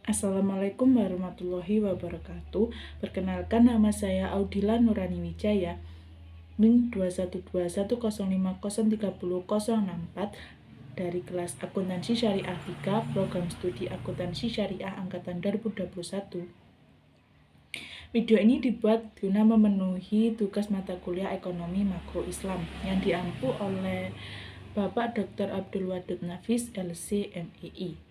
Assalamualaikum warahmatullahi wabarakatuh. Perkenalkan, nama saya Audila Nurani Wijaya, NIM 2121050300064 dari kelas Akuntansi Syariah 3, Program Studi Akuntansi Syariah Angkatan 2021. Video ini dibuat guna memenuhi tugas mata kuliah Ekonomi Makro Islam yang diampu oleh Bapak Dr. Abdul Wadud Nafis, LC, MEI.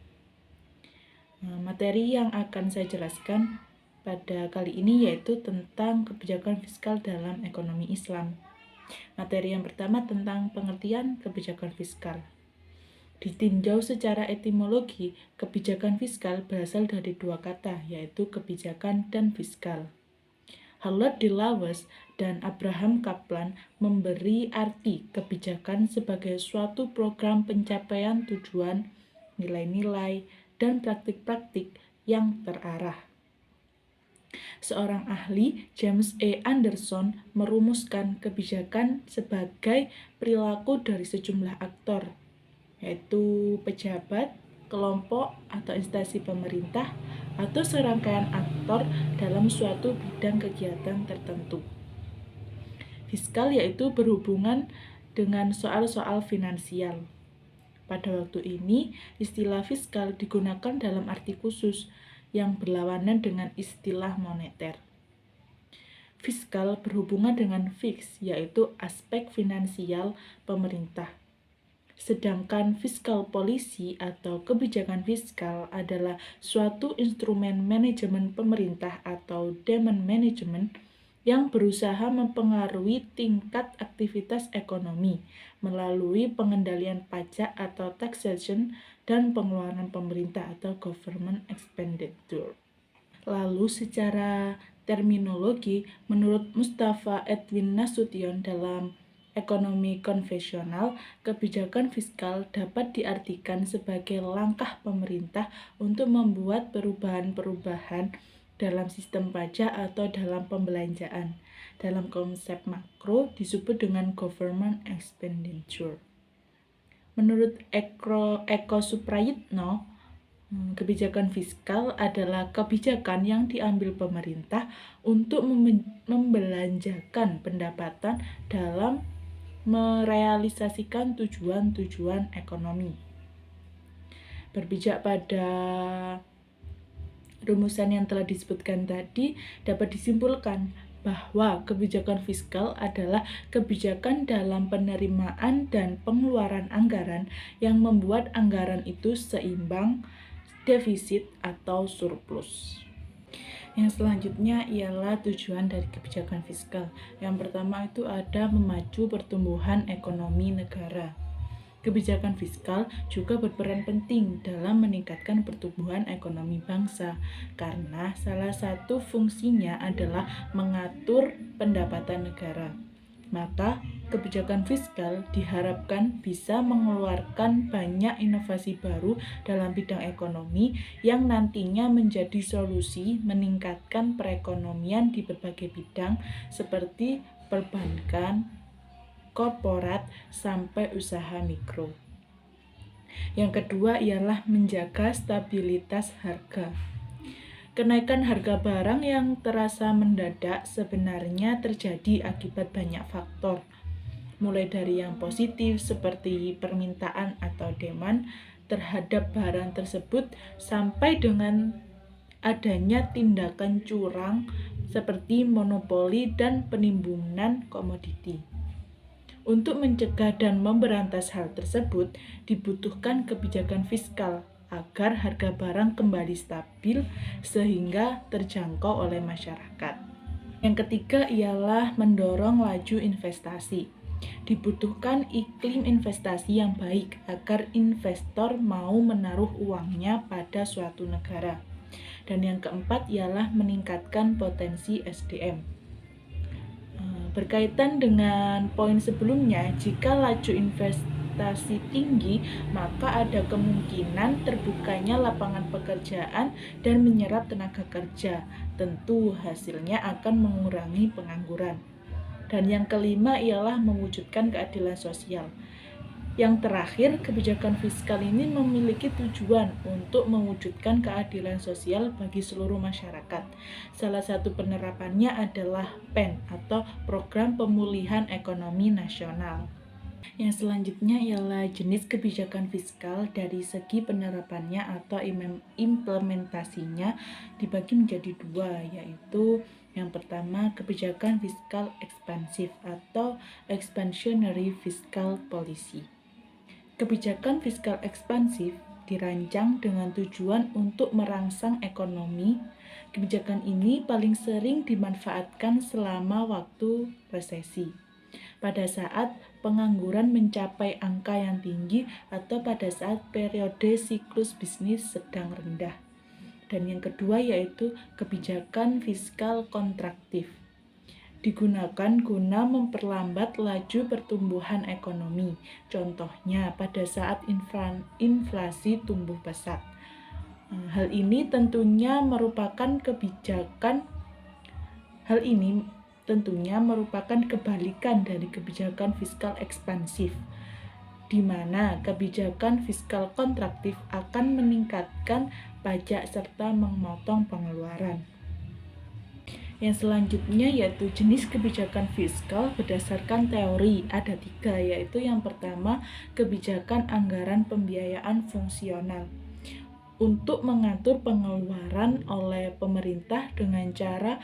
Materi yang akan saya jelaskan pada kali ini yaitu tentang kebijakan fiskal dalam ekonomi Islam. Materi yang pertama tentang pengertian kebijakan fiskal. Ditinjau secara etimologi, kebijakan fiskal berasal dari dua kata, yaitu kebijakan dan fiskal. Harold D. Lewis dan Abraham Kaplan memberi arti kebijakan sebagai suatu program pencapaian tujuan, nilai-nilai, dan praktik-praktik yang terarah. Seorang ahli, James E. Anderson, merumuskan kebijakan sebagai perilaku dari sejumlah aktor, yaitu pejabat, kelompok atau instansi pemerintah, atau serangkaian aktor dalam suatu bidang kegiatan tertentu. Fiskal yaitu berhubungan dengan soal-soal finansial. Pada waktu ini, istilah fiskal digunakan dalam arti khusus yang berlawanan dengan istilah moneter. Fiskal berhubungan dengan fix, yaitu aspek finansial pemerintah. Sedangkan fiskal policy atau kebijakan fiskal adalah suatu instrumen manajemen pemerintah atau demand management yang berusaha mempengaruhi tingkat aktivitas ekonomi melalui pengendalian pajak atau taxation dan pengeluaran pemerintah atau government expenditure. Lalu secara terminologi, menurut Mustafa Edwin Nasution dalam ekonomi konvensional, kebijakan fiskal dapat diartikan sebagai langkah pemerintah untuk membuat perubahan-perubahan dalam sistem pajak atau dalam pembelanjaan. Dalam konsep makro disebut dengan government expenditure. Menurut Eko Suprayitno, kebijakan fiskal adalah kebijakan yang diambil pemerintah untuk membelanjakan pendapatan dalam merealisasikan tujuan-tujuan ekonomi. Berpijak pada rumusan yang telah disebutkan tadi, dapat disimpulkan bahwa kebijakan fiskal adalah kebijakan dalam penerimaan dan pengeluaran anggaran yang membuat anggaran itu seimbang, defisit, atau surplus. Yang selanjutnya ialah tujuan dari kebijakan fiskal. Yang pertama itu ada memacu pertumbuhan ekonomi negara. Kebijakan fiskal juga berperan penting dalam meningkatkan pertumbuhan ekonomi bangsa karena salah satu fungsinya adalah mengatur pendapatan negara. Maka, kebijakan fiskal diharapkan bisa mengeluarkan banyak inovasi baru dalam bidang ekonomi yang nantinya menjadi solusi meningkatkan perekonomian di berbagai bidang seperti perbankan, korporat, sampai usaha mikro. Yang kedua ialah menjaga stabilitas harga. Kenaikan harga barang yang terasa mendadak sebenarnya terjadi akibat banyak faktor, mulai dari yang positif seperti permintaan atau demand terhadap barang tersebut sampai dengan adanya tindakan curang seperti monopoli dan penimbunan komoditi. Untuk mencegah dan memberantas hal tersebut, dibutuhkan kebijakan fiskal agar harga barang kembali stabil sehingga terjangkau oleh masyarakat. Yang ketiga ialah mendorong laju investasi. Dibutuhkan iklim investasi yang baik agar investor mau menaruh uangnya pada suatu negara. Dan yang keempat ialah meningkatkan potensi SDM. Berkaitan dengan poin sebelumnya, jika laju investasi tinggi, maka ada kemungkinan terbukanya lapangan pekerjaan dan menyerap tenaga kerja. Tentu hasilnya akan mengurangi pengangguran. Dan yang kelima ialah mewujudkan keadilan sosial. Yang terakhir, kebijakan fiskal ini memiliki tujuan untuk mewujudkan keadilan sosial bagi seluruh masyarakat. Salah satu penerapannya adalah PEN atau Program Pemulihan Ekonomi Nasional. Yang selanjutnya ialah jenis kebijakan fiskal. Dari segi penerapannya atau implementasinya dibagi menjadi dua, yaitu yang pertama kebijakan fiskal ekspansif atau expansionary fiscal policy. Kebijakan fiskal ekspansif dirancang dengan tujuan untuk merangsang ekonomi. Kebijakan ini paling sering dimanfaatkan selama waktu resesi, pada saat pengangguran mencapai angka yang tinggi atau pada saat periode siklus bisnis sedang rendah. Dan yang kedua yaitu kebijakan fiskal kontraktif, digunakan guna memperlambat laju pertumbuhan ekonomi. Contohnya pada saat inflasi tumbuh pesat. Hal ini tentunya merupakan kebalikan dari kebijakan fiskal ekspansif, di mana kebijakan fiskal kontraktif akan meningkatkan pajak serta memotong pengeluaran. Yang selanjutnya yaitu jenis kebijakan fiskal berdasarkan teori. Ada 3, yaitu yang pertama kebijakan anggaran pembiayaan fungsional, untuk mengatur pengeluaran oleh pemerintah dengan cara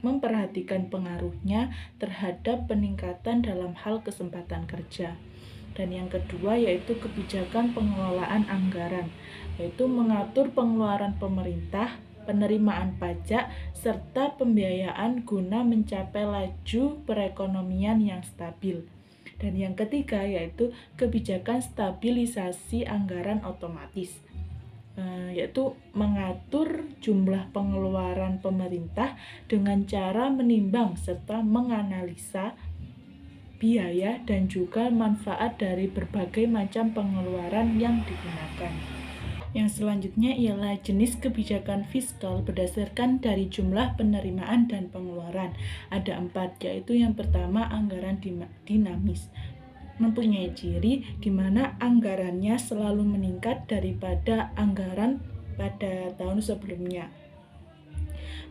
memperhatikan pengaruhnya terhadap peningkatan dalam hal kesempatan kerja. Dan yang kedua yaitu kebijakan pengelolaan anggaran, yaitu mengatur pengeluaran pemerintah, penerimaan pajak, serta pembiayaan guna mencapai laju perekonomian yang stabil. Dan yang ketiga yaitu kebijakan stabilisasi anggaran otomatis, yaitu mengatur jumlah pengeluaran pemerintah dengan cara menimbang serta menganalisa biaya dan juga manfaat dari berbagai macam pengeluaran yang digunakan. Yang selanjutnya ialah jenis kebijakan fiskal berdasarkan dari jumlah penerimaan dan pengeluaran. Ada 4, yaitu yang pertama anggaran dinamis, mempunyai ciri di mana anggarannya selalu meningkat daripada anggaran pada tahun sebelumnya.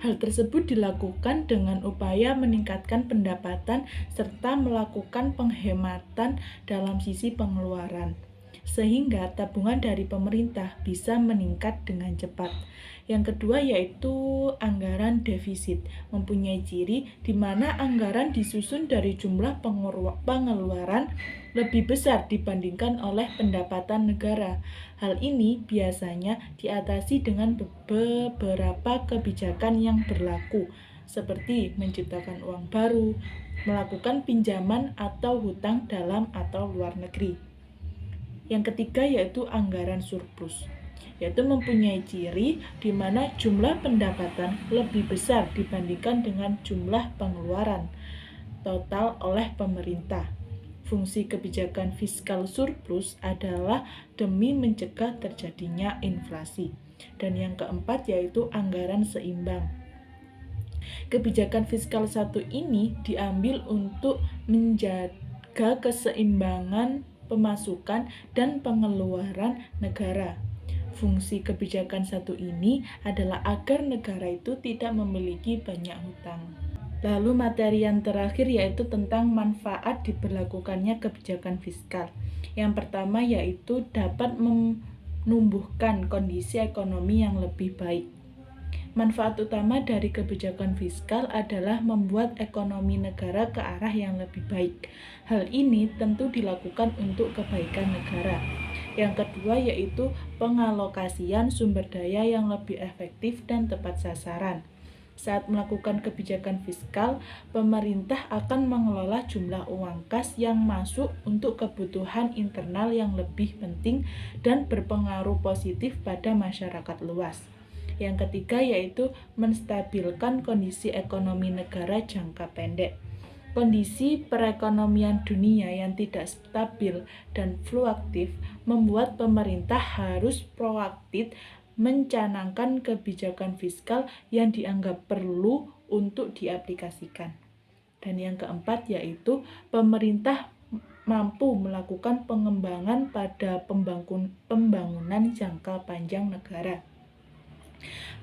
Hal tersebut dilakukan dengan upaya meningkatkan pendapatan serta melakukan penghematan dalam sisi pengeluaran, sehingga tabungan dari pemerintah bisa meningkat dengan cepat. Yang kedua yaitu anggaran defisit, mempunyai ciri di mana anggaran disusun dari jumlah pengeluaran lebih besar dibandingkan oleh pendapatan negara. Hal ini biasanya diatasi dengan beberapa kebijakan yang berlaku, seperti menciptakan uang baru, melakukan pinjaman atau hutang dalam atau luar negeri. Yang ketiga yaitu anggaran surplus, yaitu mempunyai ciri di mana jumlah pendapatan lebih besar dibandingkan dengan jumlah pengeluaran total oleh pemerintah. Fungsi kebijakan fiskal surplus adalah demi mencegah terjadinya inflasi. Dan yang keempat yaitu anggaran seimbang. Kebijakan fiskal satu ini diambil untuk menjaga keseimbangan pemasukan dan pengeluaran negara. Fungsi kebijakan satu ini adalah agar negara itu tidak memiliki banyak hutang. Lalu materi yang terakhir yaitu tentang manfaat diberlakukannya kebijakan fiskal. Yang pertama yaitu dapat menumbuhkan kondisi ekonomi yang lebih baik. Manfaat utama dari kebijakan fiskal adalah membuat ekonomi negara ke arah yang lebih baik. Hal ini tentu dilakukan untuk kebaikan negara. Yang kedua yaitu pengalokasian sumber daya yang lebih efektif dan tepat sasaran. Saat melakukan kebijakan fiskal, pemerintah akan mengelola jumlah uang kas yang masuk untuk kebutuhan internal yang lebih penting dan berpengaruh positif pada masyarakat luas. Yang ketiga yaitu menstabilkan kondisi ekonomi negara jangka pendek. Kondisi perekonomian dunia yang tidak stabil dan fluktuatif membuat pemerintah harus proaktif mencanangkan kebijakan fiskal yang dianggap perlu untuk diaplikasikan. Dan yang keempat yaitu pemerintah mampu melakukan pengembangan pada pembangunan jangka panjang negara.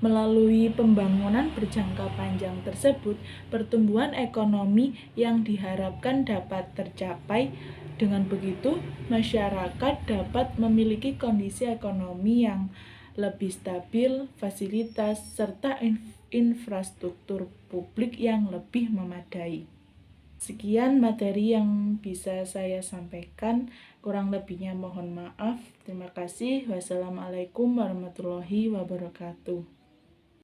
Melalui pembangunan berjangka panjang tersebut, pertumbuhan ekonomi yang diharapkan dapat tercapai. Dengan begitu, masyarakat dapat memiliki kondisi ekonomi yang lebih stabil, fasilitas, serta infrastruktur publik yang lebih memadai. Sekian materi yang bisa saya sampaikan, kurang lebihnya mohon maaf. Terima kasih. Wassalamualaikum warahmatullahi wabarakatuh.